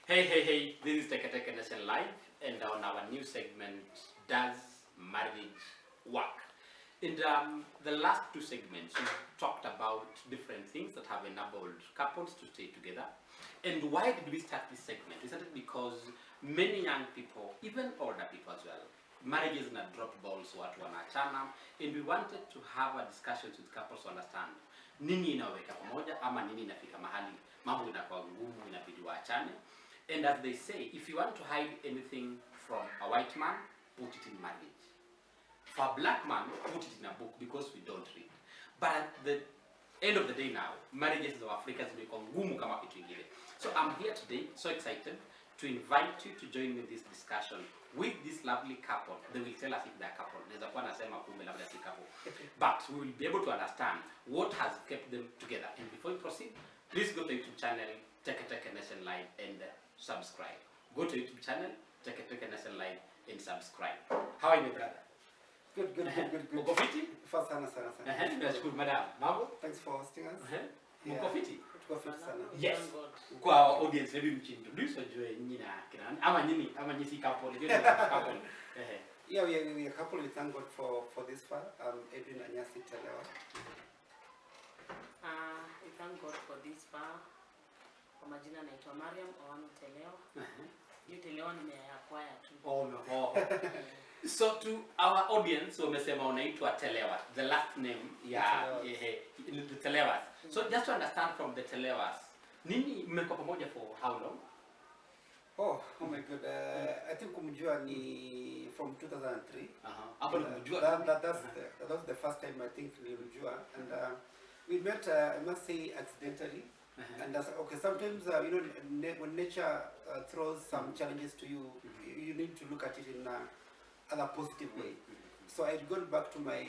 Hey, this is Teke Teke Nation Live, and on our new segment, Does Marriage Work? In the last two segments, we talked about different things that have enabled couples to stay together. And why did we start this segment? We started because many young people, even older people as well, marriages na drop balls, watu wanachana, and we wanted to have a discussion with couples to understand nini inaweka pamoja ama nini inafika mahali mambo inakuwa ngumu, inabidi waachane. And as they say, if you want to hide anything from a white man, put it in marriage. For a black man, put it in a book because we don't read. But at the end of the day now, marriages of Africans become ngumu kama kitu ingine. So I'm here today, so excited to invite you to join me in this discussion with this lovely couple. They will tell us if they're a couple. Naweza kuwa nasema kumbe labda si couple. But we will be able to understand what has kept them together. And before we proceed, please go to YouTube channel Teke Teke Nation Live and subscribe. Go to YouTube channel Teke Teke Nation Live and subscribe. How are you, my brother? Good. Uko fiti? First sana. Tunashukuru madam. Mambo? Thanks for hosting us. Uko fiti? Tuko fit sana. Yes. Kwa our audience, maybe mchintroduce wajue nyinyi na kina ama nyinyi si couple, ndio couple. Yeah, we are a couple. We thank God for this far. Edwin Anyasi Telewa. We thank God for this far. Kwa majina naitwa Mariam Owanu Telewa. Hiyo Telewa nimeacquire tu. Oh. So to our audience, wamesema unaitwa Telewa. The last name the Telewas. So just to understand from the Telewas, nini mmekuwa pamoja for how long? Oh my God. I think kumjua ni from 2003. Hapo kumjua. That's the first time I think nilimjua, and we met I must say accidentally. And okay, sometimes when nature throws some challenges to you, you need to look at it in a positive way. So I had gone back to my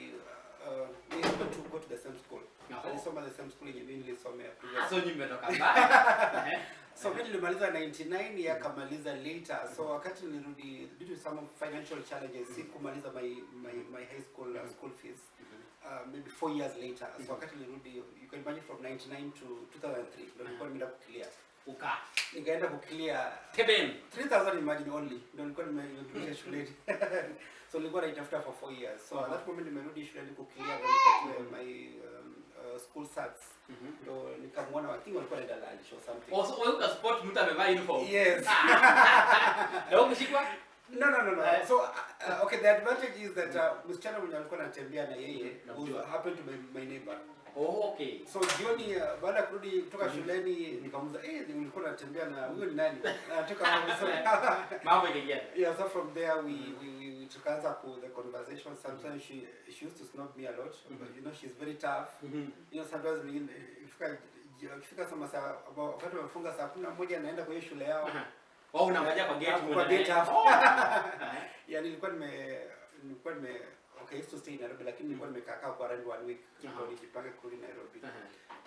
we happened to go to the same school. Alisoma the same school yenye nilisomea previous. So nimetoka mbali. So mimi nilimaliza 99, yeye akamaliza later. So wakati nilirudi due to some financial challenges, sikumaliza my high school school fees. Maybe 4 years later. So wakati nilirudi, you can imagine from 99 to 2003 ndio nilikuwa nimeenda kuclear. Nikaenda kuclear Keben 3000 imagine only. Ndio nilikuwa nimerudi shuleni. So nilikuwa naitafuta for 4 years. So at that moment nimerudi shuleni kuclear my school certs. Ndio nikamwona wakiwa walikuwa naenda lunch or something. Also wewe support mtu amevaa uniform. Yes. Na ukishikwa? No. So okay, the advantage is that msichana mwenye alikuwa anatembea na yeye happened to be my neighbor. Oh, okay. So jioni baada ya kurudi kutoka shuleni nikamuuliza ulikuwa unatembea na huyo ni nani? Anatoka mambo yenyewe. Yeah, so from there we tukaanza the conversation. Sometimes she used to snob me a lot, but she's very tough. Sometimes ikifika sama saa wakati wamefunga saa 11 anaenda kwa shule yao. Wao unangalia kwa gate Yeah, nilikuwa okay, used to stay in Nairobi, lakini nilikuwa nimekaa kwa around 1 week ndio nijipange kurudi Nairobi.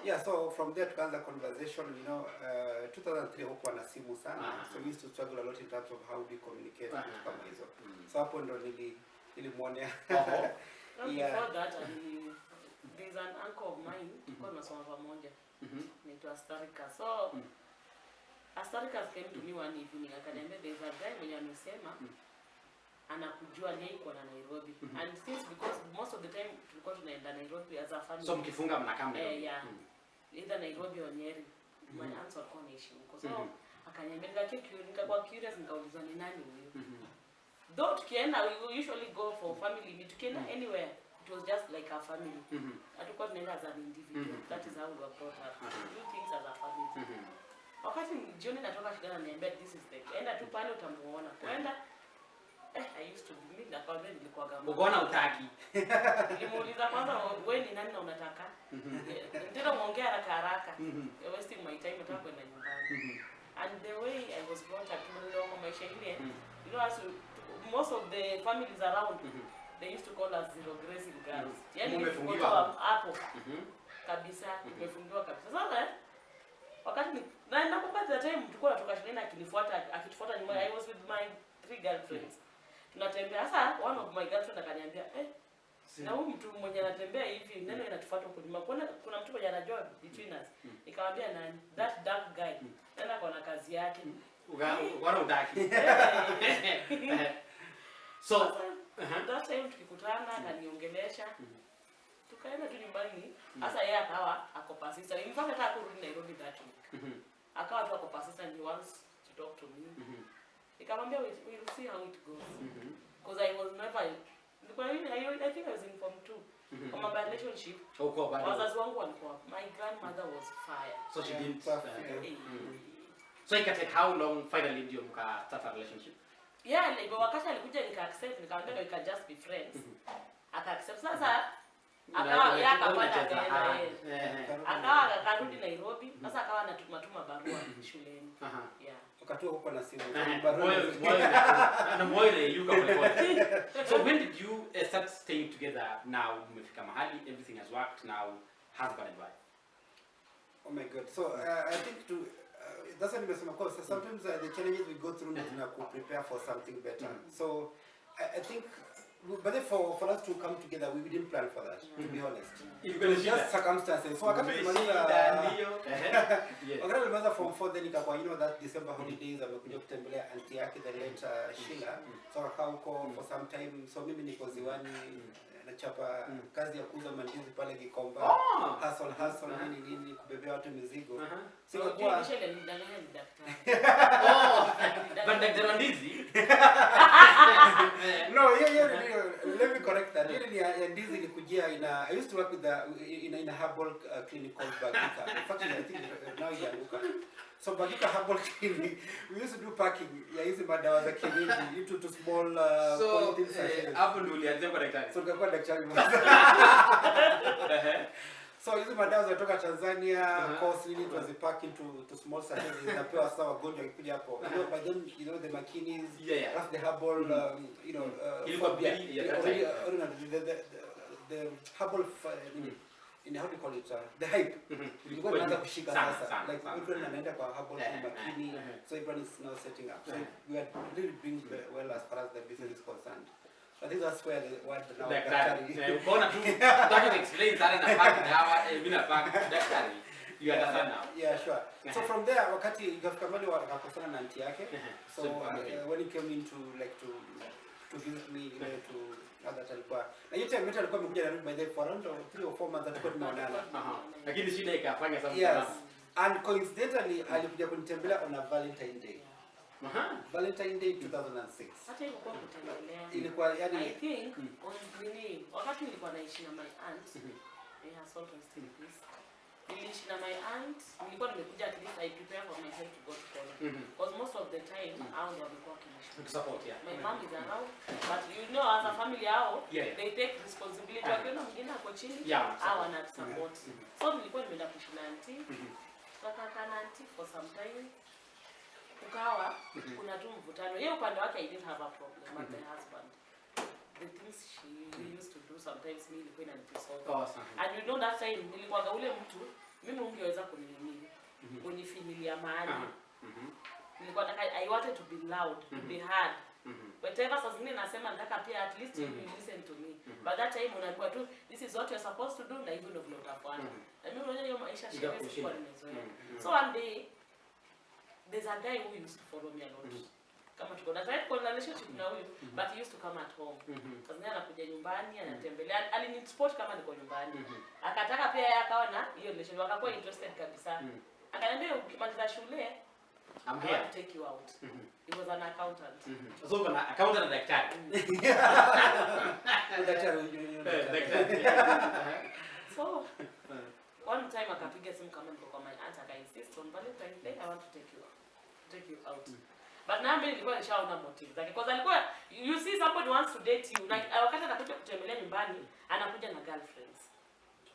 Yeah, so from there tukaanza conversation, 2003 huko na simu sana. So we used to struggle a lot in terms of how we communicate kama hizo. So hapo ndo nilimwonea. Before that, there's an uncle of mine kwa nasoma pamoja. Naitwa Astarika. So Astarika came to me one evening akaniambia there's a guy mwenye amesema anakujua yeye iko na Nairobi. And since because most of the time tulikuwa tunaenda Nairobi as a family. So mkifunga mnakaa yeah. Either Nairobi or Nyeri. My aunts walikuwa wanaishi huko. So akaniambia nikakuwa curious nikauliza ni nani huyo. Though tukienda we usually go for family meet, tukienda anywhere it was just like a family. Hatukuwa tunaenda as an individual. That is how we were brought up. Do things as a family. Wakati jioni natoka shida ananiambia this is the enda tu pale utamuona. Kwenda I used to be na kwa vile nilikuwa gamba. Unaona utaki. Nilimuuliza kwanza wewe ni nani na unataka? Ndio muongea haraka. You're wasting my time, nataka kwenda nyumbani. And the way I was brought up ndio maisha ile. As most of the families around they used to call us zero grazing girls. Yaani umefungiwa hapo. Kabisa, umefungiwa kabisa. Sasa wakati nakumbuka time tulikuwa tunatoka shuleni akitufuata nyuma. I was with my 3 girlfriends. Tunatembea sasa, one of my girlfriends akaniambia na huyu mtu mmoja anatembea hivi neno inatufuata huko nyuma. Kuna mtu mmoja anajua between us. Nikamwambia nani? That dark guy. Tena kwa na kazi yake. Wana udaki. So, Sasa, that time tukikutana akaniongelesha. Tukaenda tu nyumbani. Sasa yeye akawa ako persistent. In fact hata kurudi Nairobi that week. Akawa tu ako persistent, he wants to talk to me. Nikamwambia we'll see how it goes. Because I was never I think I was in form 2. From a relationship. Wazazi wangu walikuwa. My grandmother was fire. So she didn't. So it can take how long finally ndio mka start a relationship? Yeah, like wakati alikuja nika accept nikamwambia we can just be friends. Aka accept sasa akawa yeye akapanda akaenda akawa akarudi Nairobi sasa akawa anatuma barua shuleni. Yeah. Wakatoa huko na simu. So when did you start staying together? Now mmefika mahali, everything has worked, now husband and wife. Oh my God. So I think that's what nimesema kwa sometimes the challenges we go through na prepare for something better. So I think but for us to come together we didn't plan for that, to be honest. It was just circumstances. So wakati tulimaliza form 4 then ikakuwa that December holidays amekuja kutembelea auntie yake the late Sheila. So akakaa huko for some time. So mimi niko Ziwani nachapa kazi ya kuuza mandizi pale Gikomba. Hustle nini kubebea watu mizigo. So kwa Sheila ni daktari. But daktari wa ndizi. No, let me correct that. Ndizi ilikujia I used to work with in a herbal clinic called Bagika. In fact, I think now inanuka. So Bagika Herbal Clinic, we used to do packing ya hizi madawa za kienyeji into small polythene sachets. Hapo ndio ulianza kwa daktari. So nikakuwa daktari. So hizi madawa zinatoka Tanzania, course nini tunazipack into small sachets zinapewa sawa wagonjwa wakikuja hapo. But then the makinis, that's the herbal the herbal how do you call it, the hype. Ilikuwa inaanza kushika sasa, like everyone anaenda kwa herbal makini, so everyone is now setting up. So we are really doing well as far as the business is concerned. I think that's where the word now daktari. Unaona tu nataka explain sana na pack dawa bila pack daktari. You understand now? Yeah, sure. So from there wakati ikafika mali wakakosana na auntie yake. So when he came into to visit me to other alikuwa na yote mimi alikuwa amekuja Nairobi by the for around 3 or 4 months alikuwa tumeonana. Lakini shida ikafanya something. Yes. And coincidentally alikuja kunitembelea on a Valentine Day. Valentine Day 2006. Hata ilikuwa kutembelea. Ilikuwa yani I think on Green wakati nilikuwa naishi na my aunt. I have sort of still this. Niliishi na my aunt, nilikuwa nimekuja at least I prepare for myself to go to college. Because most of the time hao ndio walikuwa kinaishi. Support, yeah. My mom is around, but as a family hao, they take responsibility. Wakiona mwingine ako chini, hao wana support. So nilikuwa nimeenda kuishi na auntie. Tukakaa na auntie for some time. Ukawa kuna tu mvutano. Yeye upande wake I didn't have a problem with my husband. The things she used to do sometimes me ilikuwa inanisolve. And that time nilikuwa ule mtu mimi ungeweza kunifinilia mahali. Nilikuwa nataka I wanted to be loud, to be heard. Whatever sasa zingine nasema nataka pia at least you listen to me. But that time unakuwa tu this is what you're supposed to do na hivyo ndio utafanya. Na mimi unaona hiyo maisha shida kwa nimezoea. So one day there's a guy who used to follow me a lot. Kama tuko na try kwa relationship na huyo but he used to come at home. Sasa yeye anakuja nyumbani anatembelea alinisupport kama niko nyumbani. Akataka pia yeye akawa na hiyo relationship akakuwa interested kabisa. Akaniambia ukimaliza shule I'm here to take you out. He was an accountant. So kana accountant na daktari. daktari. So one time akapiga simu kama niko kwa my aunt aka insist on Valentine Day I want to take you out. But now mimi nilikuwa nishaona motive zake because alikuwa you see somebody wants to date you like wakati anakuja kutembelea nyumbani anakuja na girlfriends.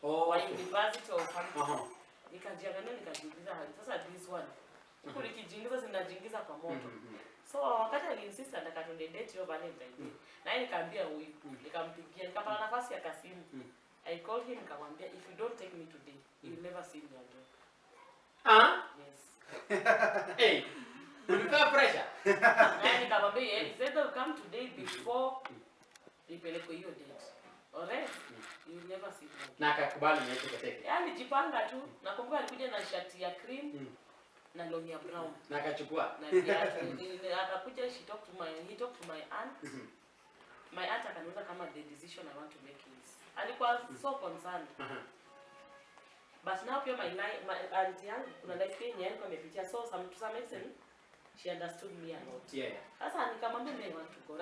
Wa university or something. Nikajiuliza hali sasa this one. Huko nikijiingiza zinajiingiza kwa moto. So wakati aliinsist anataka tuende date hiyo Valentine Day. Na yeye nikaambia huyu nikampigia nikapata nafasi ya kasimu. I called him nikamwambia if you don't take me today you'll never see me again. Yes. Hey. Ulipata pressure. Na nikamwambia he said they'll come today before nipeleke hiyo date. Alright? You'll never see me again. Na akakubali na hiyo kete. Yaani jipanga tu. Nakumbuka alikuja na shati ya cream. na long ya brown Na akachukua. na viatu. Akakuja he talked to my aunt. My aunt akaniuliza kama the decision I want to make is. Alikuwa so concerned. But now pia my aunt yangu kuna life yenye alikuwa amepitia, so to some extent she understood me a lot. Yeah. Sasa nikamwambia mimi want to go.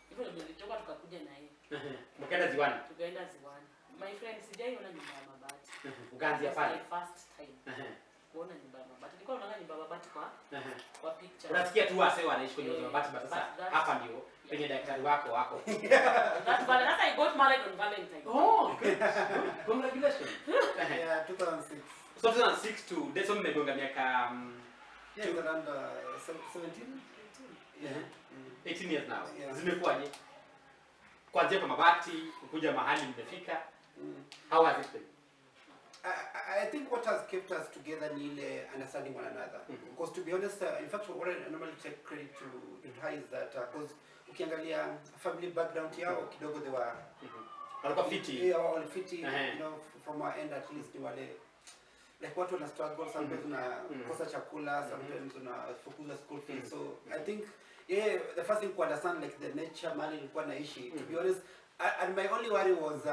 Hivyo nilitoka tukakuja na yeye. Mkaenda ziwani. Tukaenda ziwani. My friend sijaiona nyumba ya mabati. Ukaanzia pale. First time. Kuona nyumba ya mabati. Nilikuwa naona nyumba ya mabati kwa picture. Unasikia tu wase wanaishi kwenye nyumba ya mabati, but sasa hapa ndio penye daktari wako. That's I got married on Valentine. Oh, good. Congratulations. Yeah, 2006. So 2006 to Deso mmegonga miaka Yeah, around 17. Yeah. 18 years now. Yeah. Zimekuwaje? Kuanzia kwa mabati kukuja mahali mmefika. How has it been? I think what has kept us together is understanding one another. Because to be honest, in fact, what I normally take credit to her is that because ukiangalia family background yao kidogo they were Walikuwa fiti. Yeah, all fiti. You know, from our end at least ni wale like watu wana struggle sometimes unakosa chakula, sometimes unafukuza school fees. So I think the first thing to understand like the nature mali nilikuwa naishi. To be honest, and my only worry was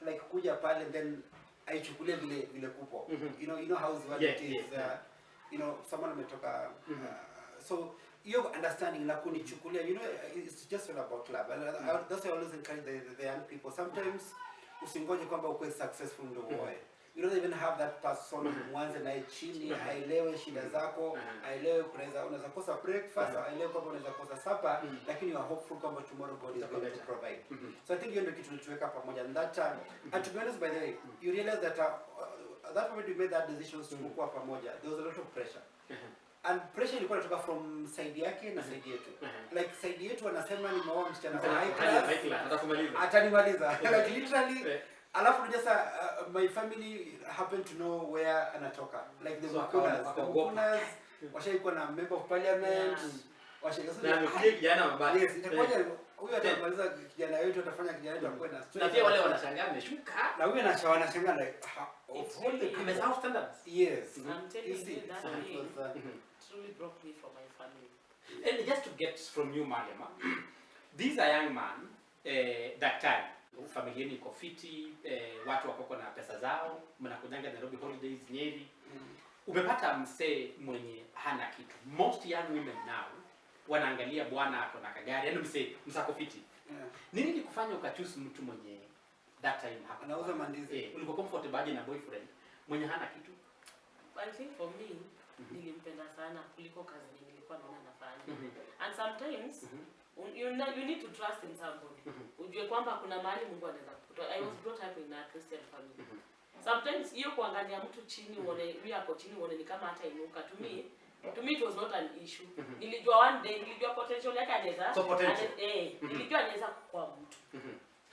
like kuja pale and then aichukulie vile kupo. You know how it is. You know, someone ametoka so your understanding na kunichukulia, you know, it's just all about love. And that's why I always encourage the young people. Sometimes usingoje kwamba ukwe successful ndio uoe. You don't even have that person mwanze naye chini, aelewe shida zako, aelewe unaweza kosa breakfast, aelewe kwamba unaweza kosa supper, lakini you are hopeful kwamba tomorrow God is going to provide. So I think hiyo ndio kitu tulichoweka pamoja. And that and to be honest, by the way, you realize that that moment we made that decision to kuwa pamoja, there was a lot of pressure. And pressure ilikuwa inatoka from side yake na side yetu. Like side yetu wanasema ni maoa msichana wa high class, atanimaliza. Like literally alafu just my family happened to know where anatoka, like the Mukunas washaikuwa na member of parliament, kijana mabati. Yes, itakuja huyu atamaliza kijana wetu, atafanya kijana wetu akuwe na strength. Na pia wale wanashangaa ameshuka, na huyu wanashangaa like of all the people standards. Yes, I'm telling you that truly broke me for my family. And just to get from you, Mariam, these are young man, daktari, familia iko fiti, watu wako na pesa zao, mnakujanga Nairobi holidays Nyeri. Umepata msee mwenye hana kitu. Most young women now wanaangalia bwana ako na kagari, yani msee msako fiti. Nini likufanya ukachoose mtu mwenye that time hapo anauza mandizi? Ulikuwa comfortable aje na boyfriend mwenye hana kitu? I think for me nilimpenda sana kuliko kazi nyingi nilikuwa naona nafanya. And sometimes you need to trust in somebody. Ujue kwamba kuna mahali Mungu anaweza kukutoa. I was brought up in a Christian family. Sometimes hiyo kuangalia mtu chini uone yeye ako chini uone ni kama hata inuka. To me it was not an issue. Nilijua one day, nilijua potential yake anaweza. So potential. Nilijua anaweza kuwa mtu.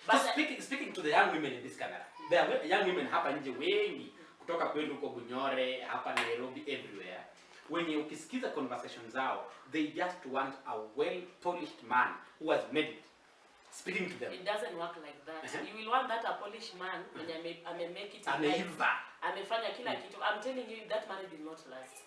But speaking to the young women in this Canada, there are young women hapa nje wengi kutoka kwenu huko Bunyore, hapa Nairobi, everywhere. When you ukisikiza conversations zao, they just want a well-polished man who has made it. Speaking to them. It doesn't work like that. You will want that a polished man when I make it. Amefanya kila kitu. I'm telling you that marriage will not last.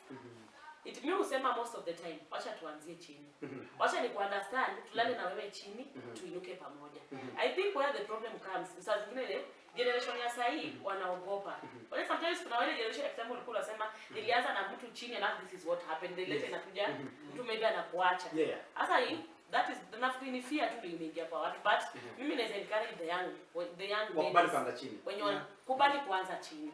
It me usema most of the time, wacha tuanzie chini. Wacha ni understand, tulale na wewe chini, tuinuke pamoja. I think where the problem comes, sasa zingine generation ya sahi wanaogopa. But sometimes kuna wale generation example ulikuwa unasema nilianza na mtu chini and this is what happened. They later inakuja mtu maybe anakuacha. Sasa hii that is nafikiri ni fear tu imeingia kwa watu, but mimi naweza encourage the young wakubali kuanza chini. Wenye kubali kuanza chini.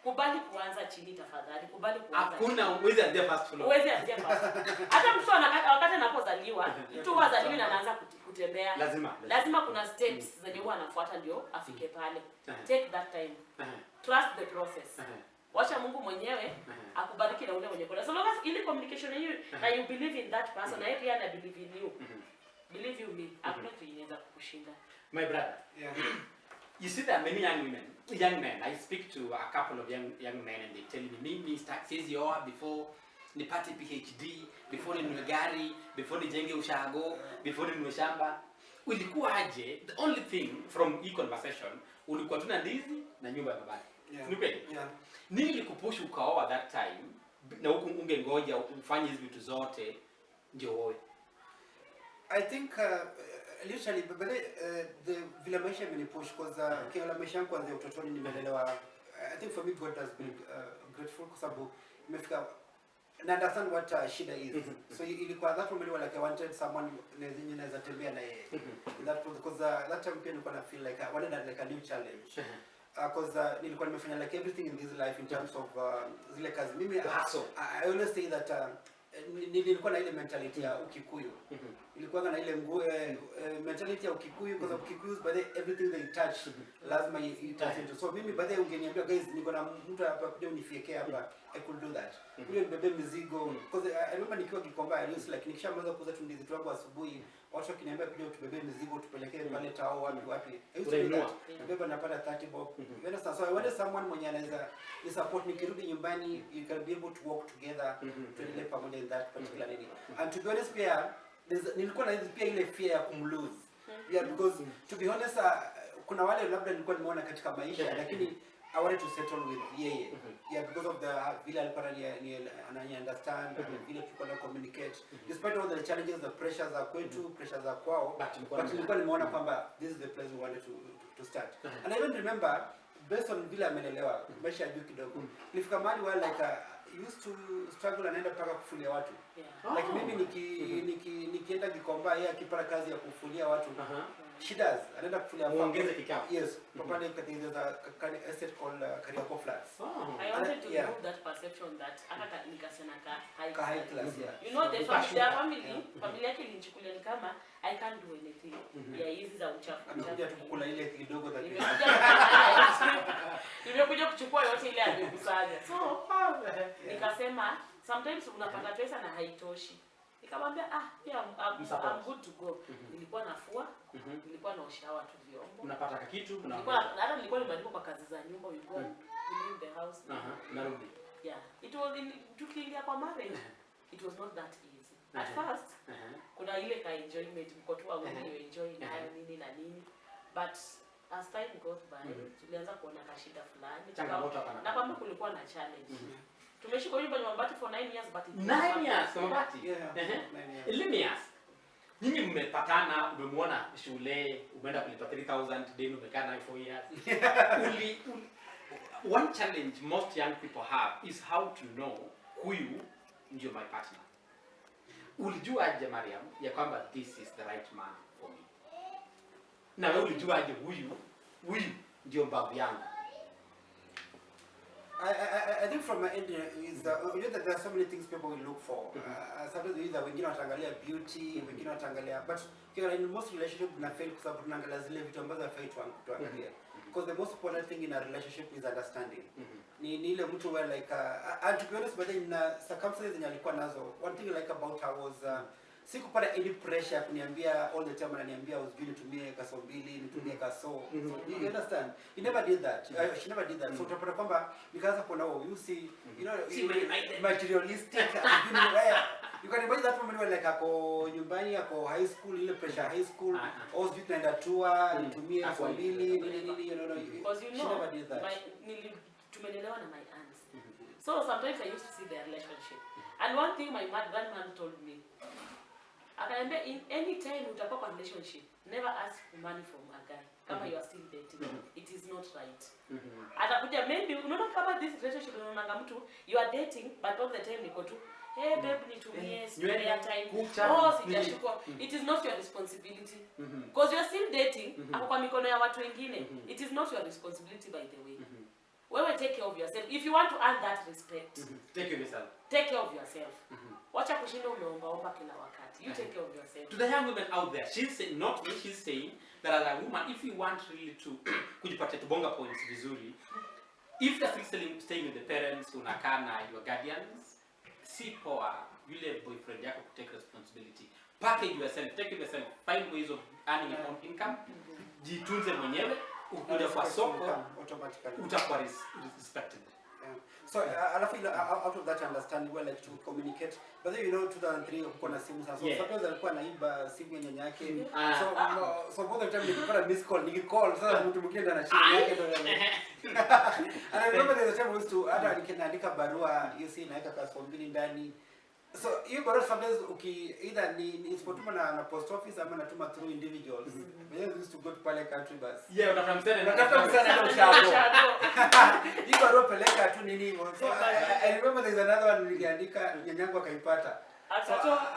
Kubali kuanza chini tafadhali, kubali kuanza. Hakuna uweze anzia first floor. Uweze anzia first. Hata mtu wakati anapozaliwa, mtu wazaliwa na anaanza kutembea. Lazima kuna steps zenye huwa anafuata ndio afike pale. Take that time. Trust the process. Wacha Mungu mwenyewe akubariki na ule mwenye kwa. So long as ile communication hiyo na you believe in that person, na yeye pia ana believe in you. Believe you me, hakuna kitu inaweza kukushinda. My brother. You see there are many young men. I speak to a couple of young men and they tell me, mimi says you are before nipate PhD, before ninunue gari, before nijenge ushago, before ninunue shamba. Ulikuwa aje? The only thing from hii conversation, ulikuwa tuna ndizi na nyumba ya babake. Ni kweli? Nini likupush ukaoa that time na huku ungengoja ufanye hizi vitu zote ndio wewe? I think literally but the vile maisha imenipush because kila maisha yangu kuanzia utotoni nimelelewa. I think for me God has been grateful kwa sababu imefika na understand what shida is. So ilikuwa that moment like I wanted someone naweza tembea na yeye. That because that time pia nilikuwa na feel like I wanted like a new challenge. Because nilikuwa nimefanya like everything in this life in terms of zile kazi mimi I always say that nilikuwa na ile mentality ya Ukikuyu. Nilikuwa na ile mentality ya Ukikuyu because Ukikuyus by the everything they touch lazima touch into. So mimi baadaye ungeniambia guys niko na mtu hapa kuja unifiekea hapa, I could do that. Kuja nibebe mizigo because I remember nikiwa Gikomba I used like nikishamaliza kuuza tu ndizi wangu asubuhi watu wakiniambia kuja tubebe mizigo tupelekee pale tao wapi. I used to do that. Nibeba napata 30 bob. You understand? So I wanted someone mwenye anaweza ni support nikirudi nyumbani you can be able to work together tuendelee pamoja in that particular lady. And to be honest pia nilikuwa na pia ile fear ya kumlose. Yeah, because to be honest kuna wale labda nilikuwa nimeona katika maisha lakini I wanted to settle with yeye. Yeah, because of the vile alikuwa anani understand vile tulikuwa na communicate. Despite all the challenges, the pressures are kwetu, pressures are kwao, but nilikuwa nimeona kwamba this is the place we wanted to start. And I even remember based on vile amelelewa maisha ya juu kidogo. Nilifika mahali where like used to struggle anaenda mpaka kufulia watu. Like mimi nikienda Gikomba yeye akipata kazi ya kufulia watu. She does. Anaenda kufulia muongeze kikao. Yes. Papa there's a estate called Kariako Flats. I wanted to remove that perception that hata nikasema high class. You know the family yake ilinichukulia ni kama I can't do anything. Ya hizi za uchafu. Anakuja tu kukula ile kidogo za nimekuja kuchukua yote ile alikusanya. So nikasema sometimes unapata pesa na haitoshi. Nikamwambia yeah, I'm good to go. Nilikuwa nafua, nilikuwa naosha watu vyombo. Unapata kitu, hata nilikuwa nimeandikwa kwa kazi za nyumba, we go leave the house. Narudi. Yeah, it was tukiingia kwa marriage. It was not that easy. At first, kuna ile ka enjoyment mko tu au you enjoy nayo nini na nini. But as time goes by, tulianza kuona kashida fulani. Na kama kulikuwa na challenge. Tumeshika nyumba ya mabati for 9 years but 9 years mabati. Let me ask. Nyinyi mmepatana, umemwona shule, umeenda kulipa 3000 then umekaa naye 4 years. One challenge most young people have is how to know huyu ndio my partner. Ulijua aje Mariam ya kwamba this is the right man for me? Na wewe ulijua aje huyu ndio mbavu yangu? I think from my end is you know that there are so many things people will look for. Sometimes either wengine wataangalia beauty, wengine wataangalia but in most relationships na fail kwa sababu tunaangalia zile vitu ambazo hafai tuangalie. Because the most important thing in a relationship is understanding. Ni ile mtu where like and to be honest but in circumstances zenye alikuwa nazo one thing I like about her was sikupata any pressure kuniambia all the time ananiambia usijui nitumie kaso mbili nitumie kaso. You understand? He never did that. She never did that. So utapata kwamba nikaanza kuona you see you know materialistic you can imagine that moment when like ako nyumbani ako high school ile pressure high school au sijui tunaenda tour nitumie kaso mbili nini you know she never did that. Tumelelewa na my aunts. So sometimes I used to see their relationship. And one thing my grandmother told me akaniambia in any time utakuwa kwa relationship never ask for money from a guy kama you are still dating. It is not right. Atakuja maybe unaona kama this relationship unaona mtu you are dating but all the time niko tu hey babe nitumie spare time sijashukua. It is not your responsibility because you are still dating hapo kwa mikono ya watu wengine. It is not your responsibility by the way. Wewe take care of yourself. If you want to earn that respect, take care of yourself. Take care of yourself. Wacha kushinda umeomba kila wakati. You take care of yourself. To the young women out there, she's saying, not me, she's saying that as a woman, if you want really to kujipata tubonga points vizuri, if you're still staying with the parents, unakaa na your guardians, si poa yule boyfriend yako to take responsibility. Package yourself, take care of yourself, find ways of earning your own income. Jitunze mwenyewe, ukuja kwa soko, utakuwa respected. So alafu out of that understanding we like to communicate. But then 2003 uko na simu sasa. So sometimes alikuwa anaiba simu ya nyanya yake. So both the time nikipata miss call, nikicall sasa mtu mwingine ndo anashika yake ndo. And I remember the time we used to hata nikiandika barua naweka kasoro mbili ndani. So hiyo barua sometimes either ni isipotuma na post office ama natuma through individuals. We used to go to pale country bus. Yeah, unatafuta msana ndio shago. Hiyo barua peleka tu nini hivyo. So I remember there's another one niliandika nyanyangu akaipata.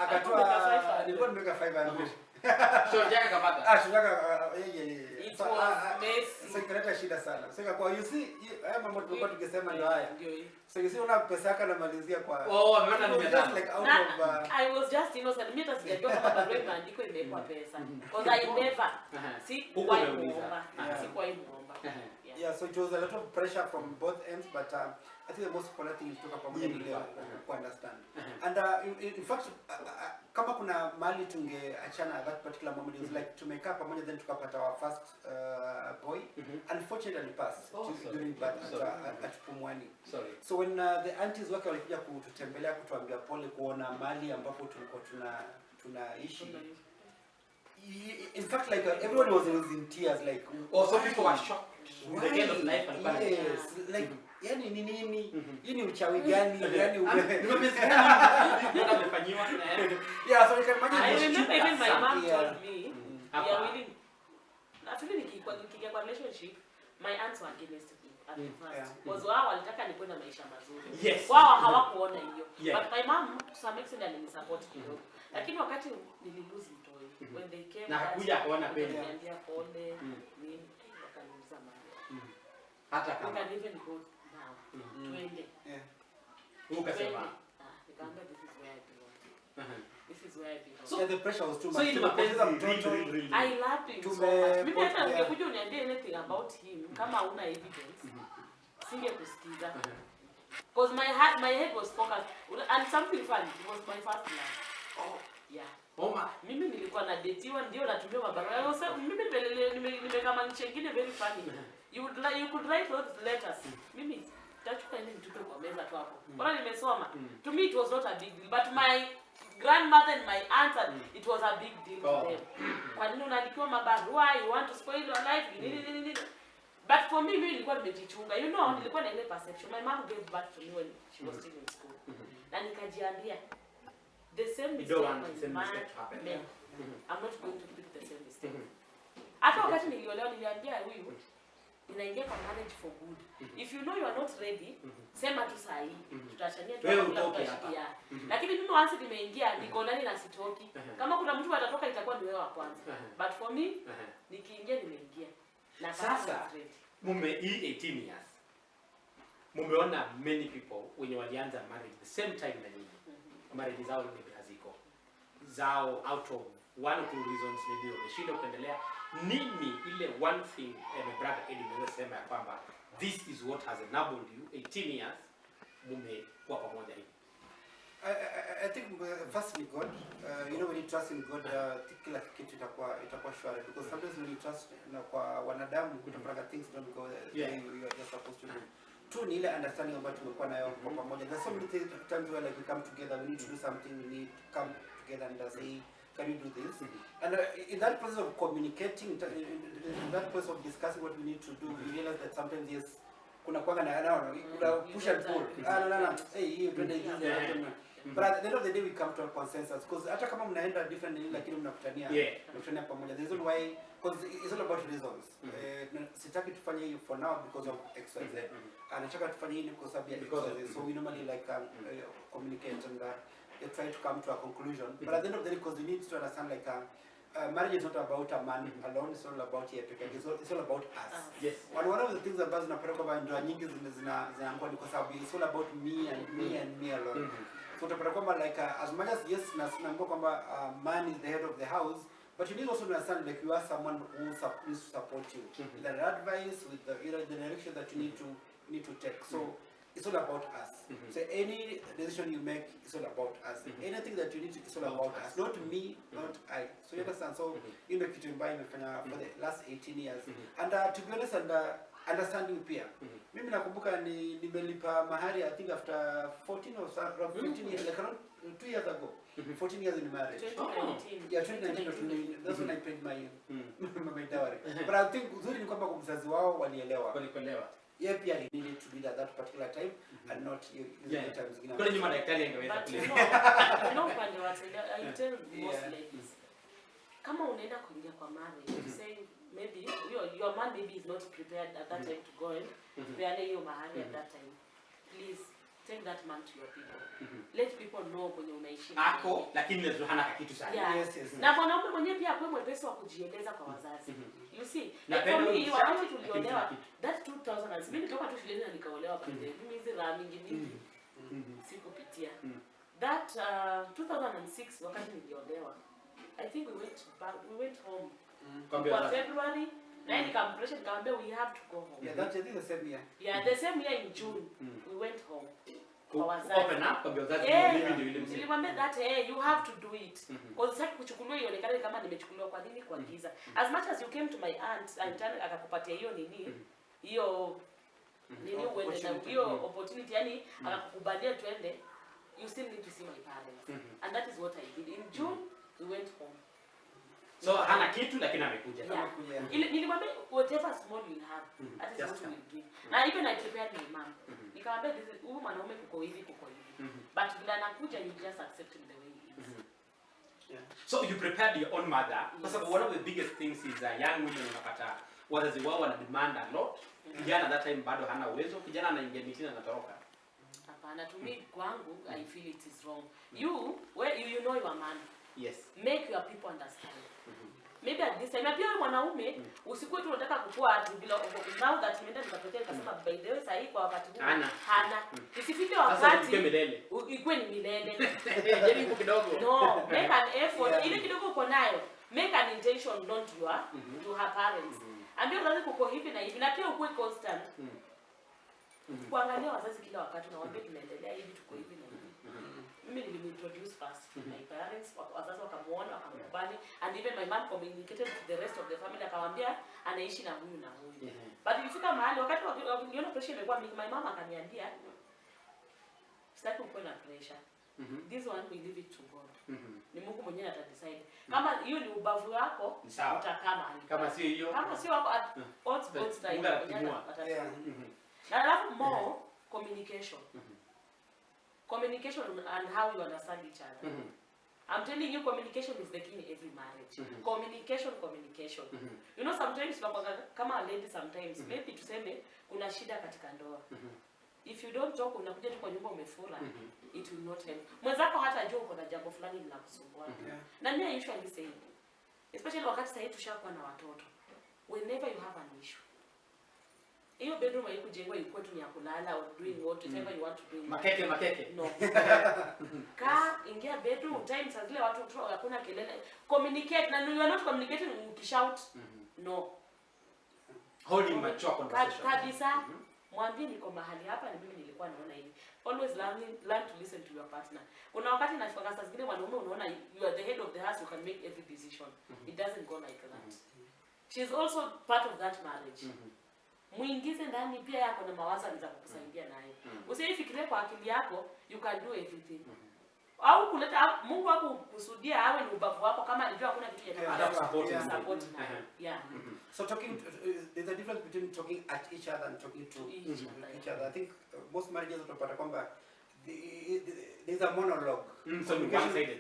Akatoa nilikuwa nimeweka 500. So jaka kapata. Shujaka so ikaleta shida sana. So kwa you see haya mambo tulikuwa tukisema ndio haya. So you see una pesa yako namalizia kwa ameona nimedana. Like out of I was just innocent. Mimi hata sijajua kama barua imeandikwa imewekwa pesa. Because I never si kwa muomba. Si kwa muomba. Yeah, so it was a lot of pressure from both ends, but I think the most important thing is to talk about to understand. And in fact, kama kuna mali tungeachana at that particular moment, it was like to make up pamoja, then tukapata our first boy. Unfortunately passed during birth at Pumwani. Sorry. So when the aunties wake walikuja kututembelea kutuambia pole kuona mali ambapo tulikuwa tunaishi. In fact, like everyone was in tears, like some people were shocked. The kind of life and balance. Yes, like yani nini yini uchawi gani yani umefanywa. Yeah, so you can imagine. I remember even my mom told me after nikiingia kwa relationship, my aunts were against me at first. Because wao walitaka nikuwe na maisha mazuri. Yes. Wao hawakuona hiyo. Yeah. But my mom to some extent alinisupport kidogo. Lakini wakati nililose mtoi, when they came na hakuja kuona peni. Niambia pole, nini wakaniuliza mali. Hata kama. We can even go now. Twende. Yeah. Ukasema. Nikaambia this is where I belong. This is where I belong. So the pressure was too much. So in really. I loved him so much. Mimi hata ungekuja uniambie anything about him kama huna evidence. Singekusikiza. Because my head was focused and something funny. It was my first love. Oh, yeah. Mimi nilikuwa na datiwa ndio natumia mabarua. Mimi nimekama nchi nyingine very funny. You could write those letters. Mimi tachukua ile mtupe kwa meza tu hapo. Bora nimesoma. To me it was not a big deal, but my grandmother and my aunt it was a big deal to them. Kwa nini unaandikiwa mabarua? You want to spoil your life? But for me nilikuwa nimejichunga. Nilikuwa na ile perception. My mom gave birth to me when she was still in school. Na nikajiambia the same mistake my mom made. I'm not going to repeat the same mistake. Hata wakati niliolewa niliambia huyu ninaingia kwa marriage for good. If you know you are not ready, sema tu sahi. Tutachania tutashikia. Lakini mimi once nimeingia niko ndani na sitoki. Kama kuna mtu atatoka itakuwa ni wewe wa kwanza. But for me nikiingia nimeingia. Na sasa mume 18 years. Mumeona many people wenye walianza marriage the same time na nyinyi. Marriage zao maybe haziko. Zao out of one or two reasons maybe wameshinda kuendelea. Nini ile one thing my brother Eddie amesema ya kwamba this is what has enabled you 18 years mume kwa pamoja hivi. I think firstly God, when you trust in God, kila kitu itakuwa shwari, because sometimes when you trust kwa wanadamu kutapanga things don't go the way you are just supposed to do. Two ni ile understanding ambayo tumekuwa nayo kwa pamoja. There's so many times where like we come together, we need to do something, we need to come together and say, can we do this? And in that process of communicating, in that process of discussing what we need to do, we realize that sometimes yes, kuna kwanga na push and pull. No. Hey, you do this. But at the end of the day, we come to a consensus. Because hata kama mnaenda different, lakini mnakutania pamoja. The reason why, because it's all about reasons. Sitaki tufanye hiyo for now because of X, Y, Z. Nataka tufanye hiyo because of X, Y, Z. So we normally like communicate and try to come to a conclusion. But at the end of the day, because we need to understand like marriage is not about a man alone, it's all about it's all about us. Yes. And one of the things ambazo zinapeleka kwa ndoa nyingi zinaangua ni kwa sababu it's all about me and me alone. So utapata kwamba like as much as yes nasimamia kwamba man is the head of the house, but you need also to understand like you are someone who needs to support you with the advice, with the the direction that you need to take. So it's all about us. So any decision you make is all about us. Anything that you need to, it's all about us. Not me, not I. So you understand? So kitu mbaya imefanya for the last 18 years. And to be honest, and understanding pia. Mimi nakumbuka nimelipa mahari I think after 14 or 15 years, like around 2 years ago. 14 years in marriage. 2019. Yeah, 2019 that's when I paid my my dowry. But I think uzuri ni kwamba mzazi wao walielewa. Yeye pia he needed to be at that particular time and not the times zingine. Kwa nini madaktari angeweza But kulea? you know upande wa I tell most ladies, kama unaenda kuingia kwa marriage, you say maybe your man maybe is not prepared at that time to go and peane hiyo mahali at that time. Please take that man to your people. Let people know kwenye unaishi. Ako lakini lezo hana kitu sana. Yeah. Yes. Na mwanaume mwenyewe pia akwe mwepesi wa kujieleza kwa wazazi. You see, Na like for pendo me, wakati tuliolewa, that 2000 mimi nitoka tu shuleni na nikaolewa by the way. Mimi hizi raha mingi sikupitia. That 2006 wakati niliolewa, I think we went home. Kwa February, na nikampresha nikamwambia we have to go home. Yeah, that's the same year. Yeah, the same year in June we went home. Kwa wazazi. Open up kwa wazazi ndio ile mzee. Nilimwambia that you have to do it. Because sasa kuchukuliwa ionekane kama nimechukuliwa kwa nini kwa giza. As much as you came to my aunt and akakupatia hiyo nini? Hiyo nini uende na hiyo opportunity yani akakukubalia twende, you still need to see my parents. And that is what I did. In June we went home. So hana kitu lakini amekuja. Ile nilimwambia whatever small you have, that is what we will give. Na even I prepared my mom. Nikamwambia huyu mwanaume kuko hivi. But vile anakuja you just accept him the way he is. Yeah. So you prepared your own mother. Because one of the biggest things is young women unapata wazazi wao wana demand a lot. Kijana that time bado hana uwezo. Kijana anaingia mitini anatoroka. Hapana, to me kwangu I feel it is wrong. You know your man. Yes. Make your people understand. Maybe at this time, na pia wewe mwanaume usikuwe tu unataka kukua atu bila now that nimeenda nikatokea nikasema by the way sahi kwa wakati huu hana. Isifike wakati ikue ni milele. Jaribu kidogo. No, make an effort. Ile kidogo uko nayo, make an intention known to her parents. Ambia wazazi kuko hivi na hivi na pia ukue constant. Kuangalia wazazi kila wakati na waambie tunaendelea hivi tuko hivi na hivi. Mimi nilimintroduce first my parents, wazazi wakamuona wakamkubali, and even my mom communicated to the rest of the family akawaambia anaishi na huyu na huyu. But ilifika mahali wakati niona pressure imekuwa mingi, my mom akaniambia sitaki kuwa na pressure. This one we leave it to God. Ni Mungu mwenyewe atadecide. Kama hiyo ni ubavu wako utakaa mahali. Kama sio hiyo. Kama sio wako odds time. Na alafu more communication. Communication and how you understand each other. I'm telling you, communication is the key in every marriage. Communication. You know, sometimes kama lady sometimes maybe tuseme kuna shida katika ndoa. If you don't talk, unakuja tu kwa nyumba umefura, it will not help. Mwenzako hata jua uko na jambo fulani linakusumbua. Na mimi usually say, especially wakati sasa tushakuwa na watoto, whenever you have an issue, hiyo bedroom haikujengwa ikuwe tu ni ya kulala or doing whatever you want to do. Makeke. No. Ingia bedroom time saa zile watu hakuna kelele. Communicate na you are not communicating ukishout. No. Holding mature conversation. Kabisa. Mwambie niko mahali hapa na mimi nilikuwa naona hivi. Always learn to listen to your partner. Kuna wakati nafika saa zingine wanaume unaona you are the head of the house, you can make every decision. It doesn't go like that. She is also part of that marriage. Muingize ndani pia yako na mawazo za kukusaidia naye. Usifikirie kwa akili yako you can do everything. Au kuleta Mungu wako kusudia awe ni ubavu wako kama alijua hakuna kitu ya support na. Yeah. So there's a difference between talking at each other and talking to each other. I think most marriages utapata kwamba there's a monologue. So one sided.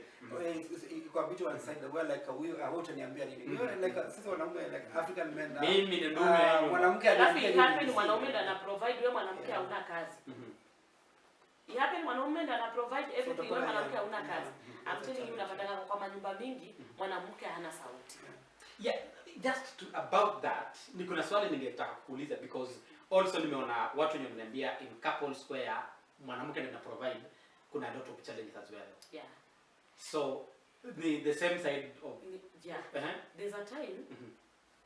Kwa vitu one sided where like hutaniambia nini. You know, like sisi wanaume like African men. Mimi ni ndume. Mwanamke anaambia nini? Happen mwanaume ndo ana provide, wewe mwanamke hauna kazi. Happen mwanaume ndo ana provide everything, wewe mwanamke hauna kazi. I'm telling you, unapata kwa manyumba mingi mwanamke hana sauti. Yeah, about that, niko na swali ningetaka kuuliza because also nimeona watu wenye wananiambia in couples where mwanamke ndiye ana provide kuna a lot of challenges as well. Yeah. So the same side of there's a time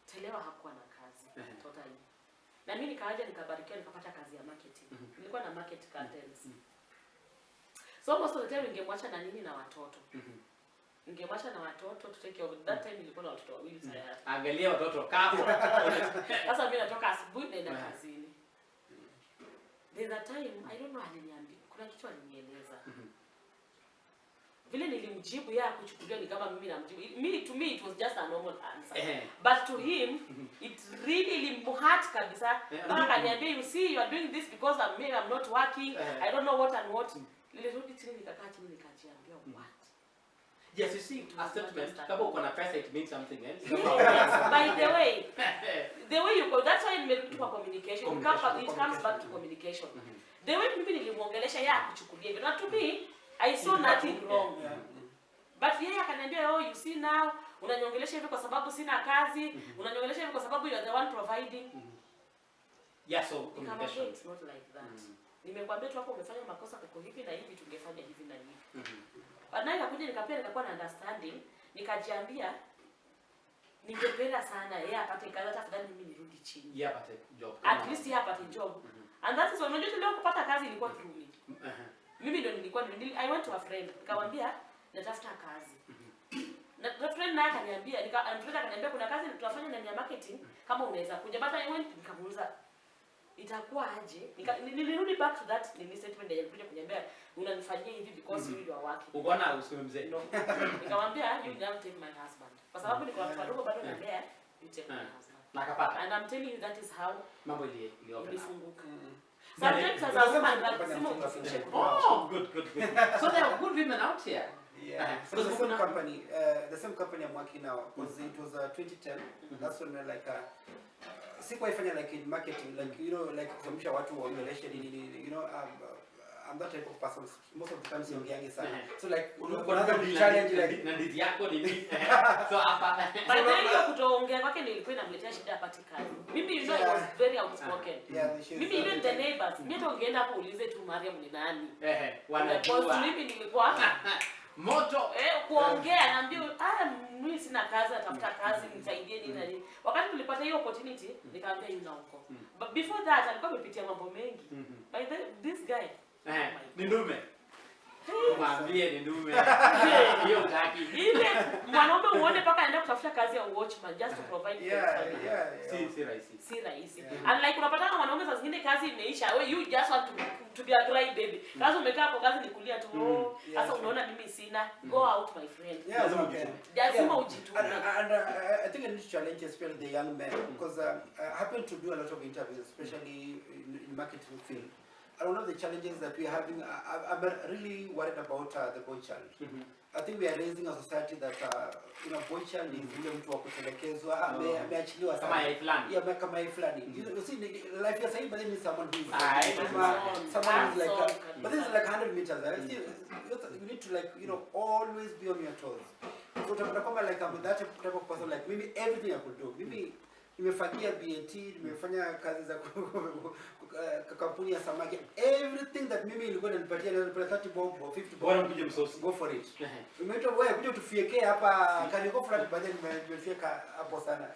Telewa hakuwa na kazi totally. Na mimi nikaja nikabarikiwa nikapata kazi ya marketing. Nilikuwa na market contents. So most of the time ningemwacha na nini na watoto. ningemwacha na watoto to take care of. That time nilikuwa na watoto wawili tayari. Angalia watoto kapo. Sasa mimi natoka asubuhi naenda kazini. There's a time I don't know aliniambia kuna kitu alinieleza. Vile nilimjibu yeye akuchukulia ni kama mimi namjibu. To me it was just a normal answer. But to him it really limhurt kabisa. Kama kaniambia you see you are doing this because I'm not working. I don't know what and what. Nilirudi chini nikakaa chini nikajiambia what? Yes, you see, a statement, kama uko na pesa it means something else. Yes, by the way, the way you go, that's why nimerudi kwa communication. It comes back to communication. The way mimi nilimuongelesha yeye akuchukulia hivyo. Na to me, I saw nothing wrong. But yeye akaniambia, oh, you see now, unaniongelesha hivi kwa sababu sina kazi, unaniongelesha hivi kwa sababu you are the one providing. Yeah, so communication. It's not like that. Nimekwambia tu hapo umefanya makosa kwa hivi na hivi tungefanya hivi na hivi. Baadaye nikakuja nikakuwa na understanding, nikajiambia ningependa sana yeye apate kazi hata afadhali mimi nirudi chini. Yeye apate job. At least yeye apate job. And that is when unajua leo kupata kazi ilikuwa through me. Mimi ndo I went to a friend, nikamwambia natafuta kazi. Na friend naye akaniambia, akaniambia kuna kazi tunafanya ndani ya marketing kama unaweza kuja. But I went nikamuuliza itakuwa aje? Nilirudi back to that statement ya kuja kuniambia unanifanyia hivi because you are working. Unaona usiwe mzee. No. Nikamwambia you don't take my husband. Kwa sababu niko wadogo bado naendea you take my husband. Nakapata. And I'm telling you that is how mambo ilifunguka. Sometimes as a woman that oh, good. So there are good women out here. Yeah. So the same company I'm working now, because it was 2010. That's when sikuwaifanya like in marketing, like like kuamsha watu waongeleshe I'm that type of person. Most of the time siongeangi sana. So like another challenge like na ndizi yako ni nini? So hapa. By the way kutoongea kwake nilikuwa inamletea shida apati kazi. Mimi I was very outspoken. Mimi even the neighbors, mimi ungeenda hapo uulize tu Mariam ni nani. Wanajua. Mimi nilikuwa moto kuongea naambia mimi sina kazi natafuta kazi nisaidie nini na nini. Wakati tulipata hiyo opportunity nikamwambia yuna huko. But before that alikuwa amepitia mambo mengi. By this guy ni ndume. Mwambie ni ndume. Hiyo taki. Ile mwanaume uone paka aenda kutafuta kazi ya watchman just to provide for family. Si rahisi. And like unapata kama mwanaume saa zingine kazi imeisha, you just want to be a cry baby. Kazi umekaa hapo kazi ni kulia tu. Sasa unaona mimi sina. Go out my friend. Lazima ujitume. And I think I need to challenge especially the young men because I happen to do a lot of interviews especially in marketing field. And one of the challenges that we're having, I'm really worried about the boy child. I think we are raising a society that, boy child is really mtu wa kutelekezwa, ameachiliwa sana. Kama yai fulani. Yeah, kama yai fulani. You see, life you're saying, but then someone who is someone who's like, but this is like 100 meters. You need to like, always be on your toes. So utapata kama like I'm that type of person, like maybe everything I could do. Maybe nimefagia BAT, nimefanya kazi za kampuni ya samaki, everything that mimi ilikuwa inanipatia na 30 bob or 50 bob, bora mpige msosi, go for it. Umeitwa wewe kuja tufiekee hapa kaniko fulani, baadaye nimefieka hapo sana.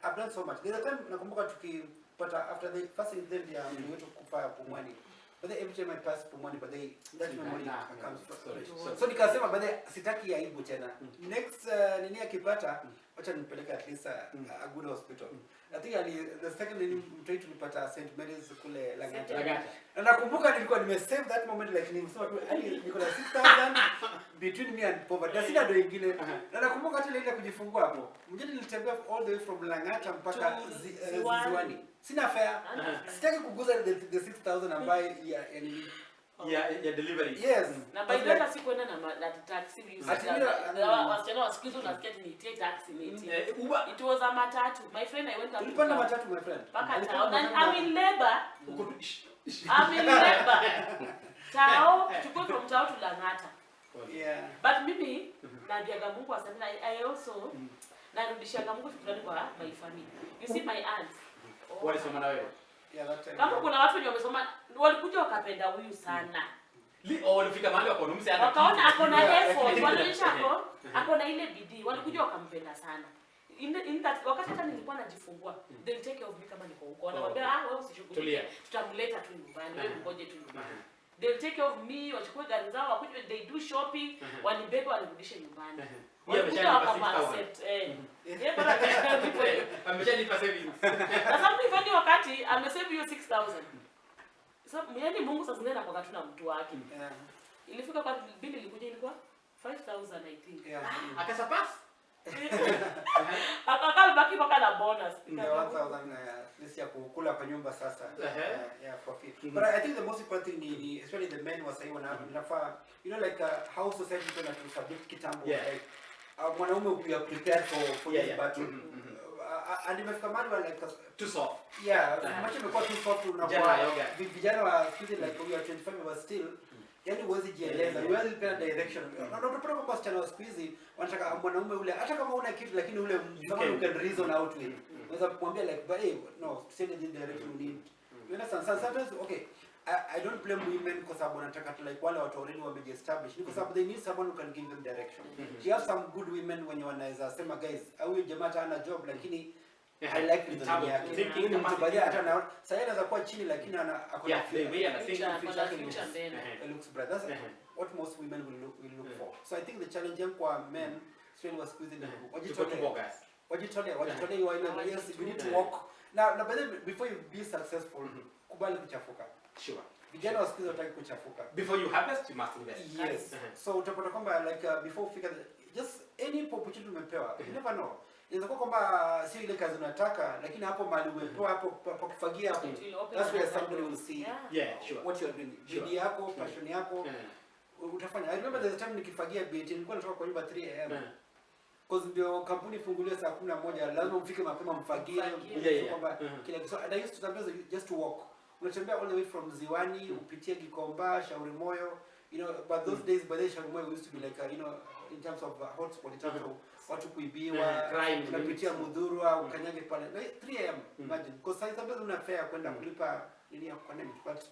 I've done so much. There's a time nakumbuka tukipata after the first incident ya mtu wetu kufa Pumwani. But every time I pass Pumwani, but that memory comes from. So nikasema baadaye sitaki aibu tena. Next nini akipata acha nipeleke at least a good hospital. I think the second mtu tulipata St Mary's kule Langata. Na nakumbuka nilikuwa nimesave that moment like nimesema tu niko na 6000 between me and poverty. Sina ndo ingine. Na nakumbuka hata ile kujifungua hapo. Mjini nilitembea all the way from Langata mpaka Ziwani. Sina fare. Sitaki kuguza the 6000 ambayo ya delivery. Yes. Na by the way sikuenda na taxi wasichana wasikizo na sketi ni taxi miti. It was a matatu. My friend I went up. Ulipanda matatu my friend. Paka town and I'm in labor. Tao tukue from Tao to Langata. Yeah. But mimi naambiaga Mungu asante. I also narudishaga Mungu shukrani kwa my family. You see my aunt. Walisoma na wewe. Kama kuna watu wenye wamesoma walikuja wakapenda huyu sana. Walifika mahali wakonumsi hata. Wakaona ako na effort, walionyesha ako na ile bidii, walikuja wakampenda sana. In that wakati hata nilikuwa najifungua, they'll take care of me kama niko huko. Wanaambia wewe usishughulike, tutamleta tu nyumbani, wewe ngoje tu nyumbani. they'll take care of me, wachukue gari zao, wakuje, they do shopping, wanibebe wanirudishe nyumbani. Walikuja waka-accept, bora ameshalipa savings. na sababu ifani wakati amesave hiyo 6,000. Sababu yani Mungu sasa zingine anakuwa tuna mtu wake. Ilifika kwa bili ilikuja ilikuwa 5,000 I think. Akasurpass. Akakal baki mpaka na bonus. 1,000 this ya kukula kwa nyumba sasa. For free. But I think the most important thing ni especially the men wasai wanafaa, you know, like how society is going to subject kitambo, like mwanaume we are prepared for this battle. And imefika mahali wa like too soft. Macho imekuwa too soft, unakuwa vijana wa kids like we are 25 but still yani huwezi jieleza, huwezi pia direction. Na utapata kwamba wasichana wa siku hizi wanataka mwanaume ule hata kama una kitu lakini ule someone you can reason out with. Unaweza kumwambia like but hey, no, send in this direction we need. You understand? Sometimes okay, I don't blame women kwa sababu wanataka to like wale watu already wamejiestablish. Ni kwa sababu they need someone who can give them direction. You have some good women when you wanaweza sema guys, huyu jamaa hana job lakini I like the yake. Thinking mtabadia hata na sasa anaweza kuwa chini lakini ana akona future looks bright. That's what most women will look for. So I think the challenge kwa men still was squeezing the wajitolea yes, we need to walk. Now by the way, before you be successful, kubali kuchafuka. Sure. Vijana wasikiza wataki kuchafuka. Before you harvest, you must invest. Yes. So utapata kwamba like before fika just any opportunity umepewa, you never know. Inaweza kuwa kwamba sio ile kazi unataka lakini hapo mahali umepewa hapo pa kufagia hapo, that's where somebody will see what you are doing. Bidii yako, passion yako utafanya. I remember there's a time nikifagia BT nilikuwa natoka kwa nyumba 3 am. Because ndio kampuni ifunguliwe saa 11 lazima mfike mapema mfagie kwamba kila kitu. And I used to sometimes just to walk. Unatembea all the way from Ziwani upitie Gikomba, Shauri Moyo, you know, but those days by the Shauri Moyo used to be like you know, in terms of hotspot, in terms of watu kuibiwa, unapitia Mudhurwa, ukanyage pale 3 am, imagine. Because sometimes una fare kwenda kulipa nini ya connect, but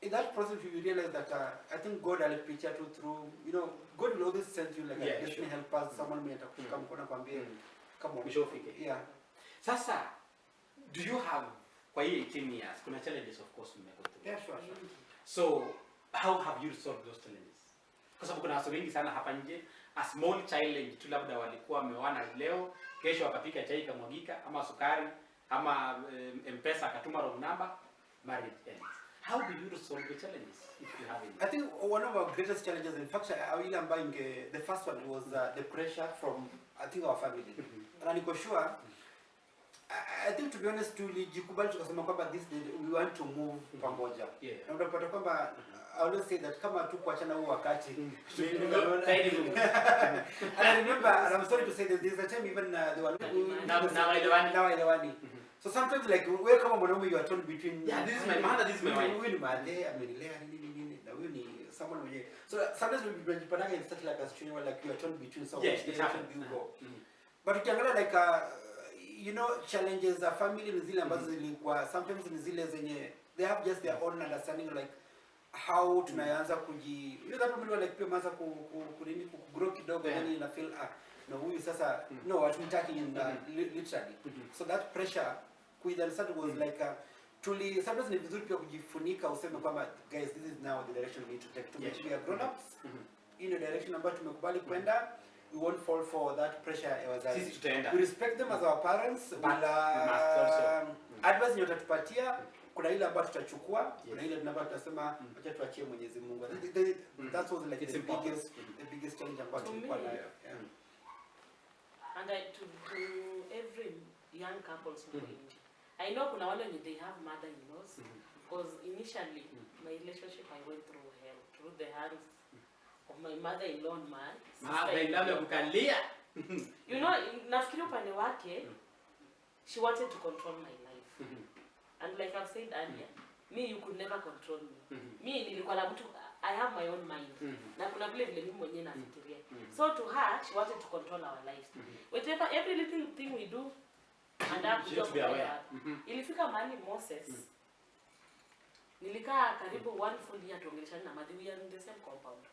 in that process you realize that I think God alipitia tu through, you know, God will always send you like a destiny helper, someone mwenye atakushika mkono kwambie come on ushofike. Sasa do you have kwa hii 18 years kuna challenges of course mmekuwa through? Sure. So how have you resolved those challenges? Kwa sababu kuna watu wengi sana hapa nje, a small challenge tu labda walikuwa wameoana leo, kesho wakapika chai kamwagika ama sukari ama M-Pesa akatuma wrong number, marriage ends. How do you resolve the challenges if you have any? I think one of our greatest challenges, in fact, the first one was the pressure from I think our family. And I'm sure I think to be honest tulijikubali tukasema kwamba this we want to move pamoja. Na unapata kwamba I always say that kama tu kuachana huo wakati. And I remember, and I'm sorry to say that there's a time even they were now elewani. So sometimes like wewe kama mwanaume you are torn between this is my mother, this is my wife. Huyu ni madhe amenilea nini na huyu ni someone mwenye. So sometimes we tunajipata in such like a situation where like you are torn between so which direction do you go. But ukiangalia like you know, challenges za family ni zile ambazo zilikuwa sometimes ni zile zenye they have just their own understanding like how tunaanza you know that people like pia maanza grow kidogo yani na feel no huyu sasa no watumtaki literally. So that pressure kuidha start was like sometimes ni vizuri pia kujifunika useme kwamba guys this is now the direction we need to take to make sure we are grown ups in the direction ambayo tumekubali kwenda. We won't fall for that pressure. We respect them as our parents. Advice ndio tatupatia, kuna ile ambayo tutachukua, kuna ile ambayo tutasema acha tuachie Mwenyezi Mungu. That was like the biggest challenge ambayo tulikuwa nayo. And to every young couples who I know kuna wale when they have mother-in-laws because initially my relationship I went through hell through the hands of my mother-in-law and my sister. You know, nafikiri upande wake she wanted to control my life. And like I've said earlier, me you could never control me. Me nilikuwa na mtu I have my own mind. Na kuna vile vile mimi mwenyewe nafikiria. So to her she wanted to control our lives. Whatever every little thing we do and I could just be aware. Ilifika mahali Moses. Nilikaa karibu 1 full year tuongeleshana na Madhi, we are in the same compound.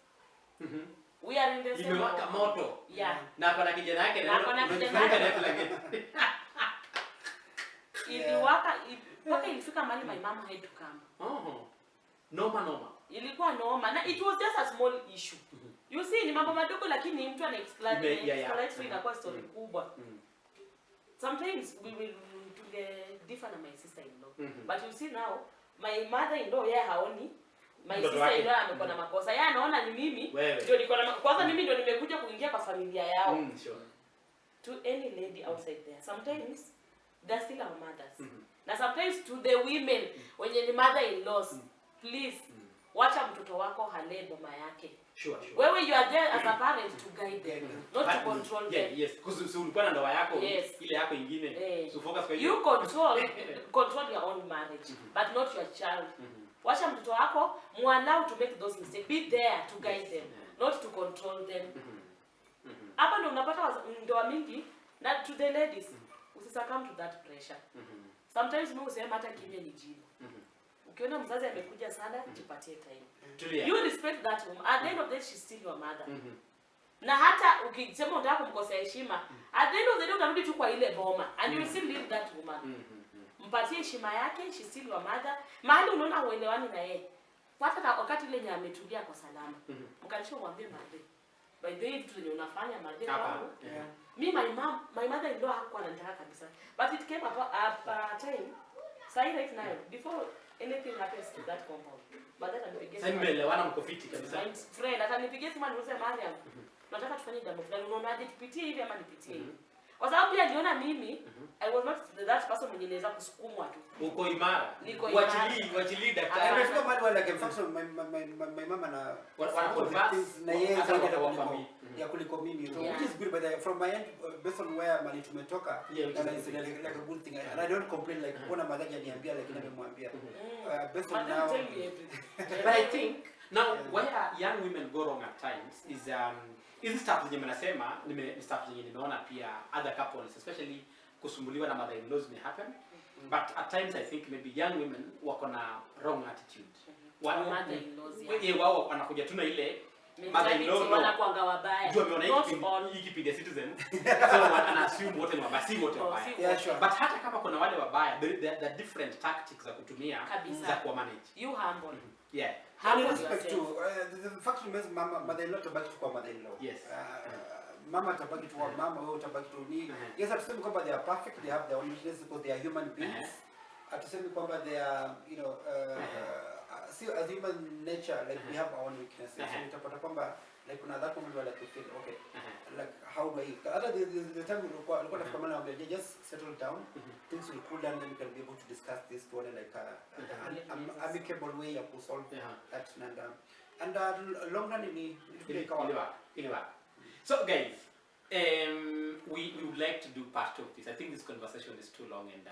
We are in the same imewaka moto. Na kuna kijana yake iliwaka mpaka ilifika mahali my mama had to come. Noma. ilikuwa noma na it was just a small issue. You see ni mambo madogo lakini mtu ana escalate inakuwa story kubwa. Sometimes we will differ na my sister-in-law. But you see now my mother-in-law yeye haoni my sister-in-law amekuwa na makosa. Yeye anaona ni mimi ndio niko na kwanza mimi ndio nimekuja kuingia kwa familia yao. Sure. To any lady outside there, sometimes they're still our mothers. Na sometimes to the women wenye ni mother-in-laws, please wacha mtoto wako halee boma yake. Sure. Wewe you are there as a parent to guide them, not to control them. Yes, because ulikuwa na ndoa yako ile yako ingine. So focus kwa hiyo. You control your own marriage, but not your child. Wacha mtoto wako mwanao to make those mistakes. Be there to guide them, not to control them. Hapa ndio unapata ndoa mingi na to the ladies usisuccumb to that pressure. Sometimes mimi husema hata kimya ni jibu. Ukiona mzazi amekuja sana, jipatie time. You respect that woman. At the end of the day, she's still your mother. Na hata ukisema unataka kumkosea heshima, at the end of the day utarudi tu kwa ile boma and you will still leave that woman. Mpatie heshima yake, she's still your mother. Mahali unaona uelewani na yeye. Hata wakati ile nyama ametulia kwa salama. Mkalisho mwambie madhe. By the way, vitu zenye unafanya madhe kwangu. Me my mother-in-law hakuwa anataka kabisa. But it came up a time. Say right now, before anything happens to that compound. But that anipigie simu. Sasa mmeelewana mko fiti kabisa. My friend atanipigia simu aniulize Mariam. Nataka tufanye jambo fulani. Unaonaje tupitie hivi ama nipitie hivi? Kwa sababu pia aliona mimi I was not that person mwenye naweza kusukumwa tu. Uko imara. Wachili daktari. Amefika mahali wala in fact my mama na na yeye zaidi ya kuliko mimi. So which is good, but from my end based on where mali tumetoka and it's like a good thing and I don't complain like kuna madhaja niambia lakini nimemwambia based on now. But I think now where young women go wrong at times is hizi stuff zenye mnasema ni stuff zenye nimeona pia other couples especially kusumbuliwa na mother-in-laws may happen. But at times I think maybe young women wako na wrong attitude. Wao wanakuja tu na ile mother-in-law wanakuanga wabaya. Ndio ameona hiki kipindi Citizen. So ana assume wote ni wabaya, si wote wabaya. Yeah, sure. But hata kama kuna wale wabaya, the different tactics za kutumia za kuwa manage. You humble. Yeah. With respect to the fact remains mother-in-law tabaki tu kwa mother-in-law. Yes. Mama tabaki tu kwa mama, wewe tabaki tu ni. Yes, atusemi kwamba they are perfect, they have their own weaknesses because they are human beings. Atusemi kwamba they are, you know, see as human nature like we have our own weaknesses. So utapata kwamba like kuna that moment where like you feel okay, like how do I other the time ulikuwa nafikiri mama anambia just settle down, things will cool down, then we can be able to discuss this to like an amicable way of solve that and long run in So guys, we would like to do part of this. I think this conversation is too long and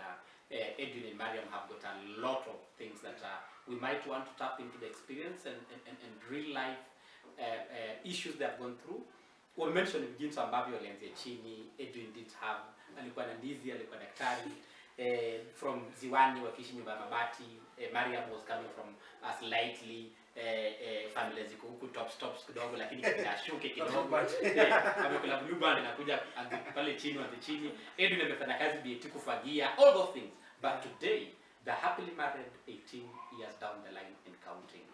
Edwin and Mariam have got a lot of things that we might want to tap into the experience and real life issues they have gone through. We mentioned jinsi ambavyo walianzia chini. Edwin did have, alikuwa na ndizi, alikuwa daktari, from Ziwani wakiishi nyumba ya mabati. Mariam was coming from a slightly family ziko huku tops kidogo lakini kinashuke kidogo. Amekula blue band anakuja pale chini. Edwin amefanya kazi BT kufagia, all those things. But today they're happily married 18 years down the line and counting.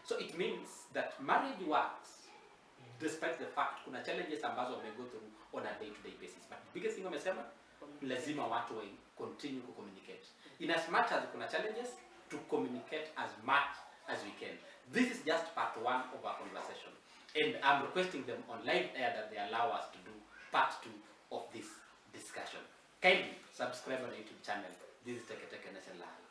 So it means that marriage works despite the fact kuna challenges ambazo we go through on a day-to-day basis. But the biggest thing wamesema lazima watu wa continue to communicate. In as much as kuna challenges, to communicate as much as we can. This is just part 1 of our conversation. And I'm requesting them on live air that they allow us to do part 2 of this discussion. Kindly subscribe on our YouTube channel. This is Teke Teke Nation Live.